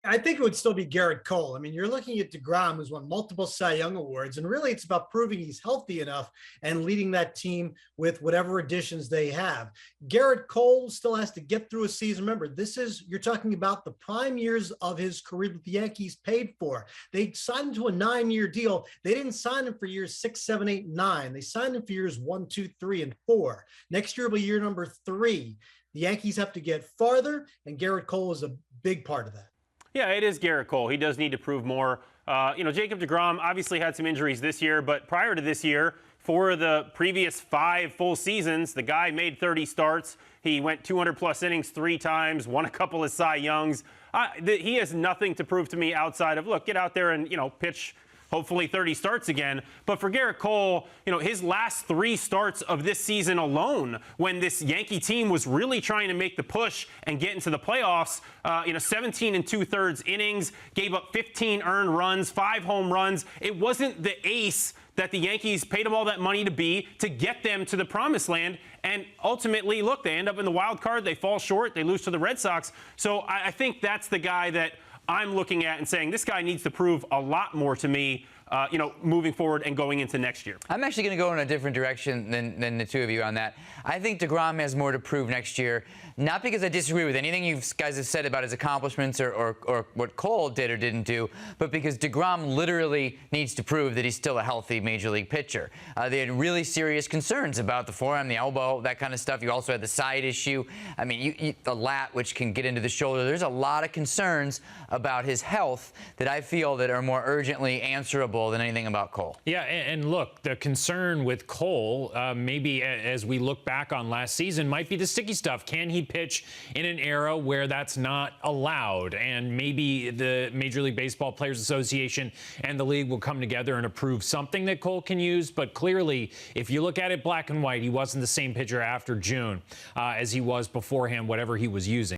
I think it would still be Gerrit Cole. I mean, you're looking at deGrom, who's won multiple Cy Young Awards, and really it's about proving he's healthy enough and leading that team with whatever additions they have. Gerrit Cole still has to get through a season. Remember, you're talking about the prime years of his career that the Yankees paid for. They signed him to a 9-year deal. They didn't sign him for years 6, 7, 8, 9. They signed him for years 1, 2, 3, and 4. Next year will be year number 3. The Yankees have to get farther, and Gerrit Cole is a big part of that. Yeah, it is Gerrit Cole. He does need to prove more. Jacob deGrom obviously had some injuries this year, but prior to this year, for the previous 5 full seasons, the guy made 30 starts. He went 200-plus innings 3 times, won a couple of Cy Youngs. He has nothing to prove to me outside of, look, get out there and, pitch hopefully 30 starts again. But for Gerrit Cole, his last 3 starts of this season alone, when this Yankee team was really trying to make the push and get into the playoffs, 17 2/3 innings, gave up 15 earned runs, 5 home runs. It wasn't the ace that the Yankees paid him all that money to be to get them to the promised land. And ultimately, look, they end up in the wild card. They fall short. They lose to the Red Sox. So I think that's the guy that I'm looking at and saying this guy needs to prove a lot more to me, moving forward and going into next year. I'm actually going to go in a different direction than the two of you on that. I think deGrom has more to prove next year, not because I disagree with anything you guys have said about his accomplishments or what Cole did or didn't do, but because deGrom literally needs to prove that he's still a healthy Major League pitcher. They had really serious concerns about the forearm, the elbow, that kind of stuff. You also had the side issue. I mean, the lat, which can get into the shoulder. There's a lot of concerns about his health that I feel that are more urgently answerable than anything about Cole. Yeah, and look, the concern with Cole, maybe as we look back on last season, might be the sticky stuff. Can he pitch in an era where that's not allowed? And maybe the Major League Baseball Players Association and the league will come together and approve something that Cole can use. But clearly, if you look at it black and white, he wasn't the same pitcher after June as he was beforehand, whatever he was using.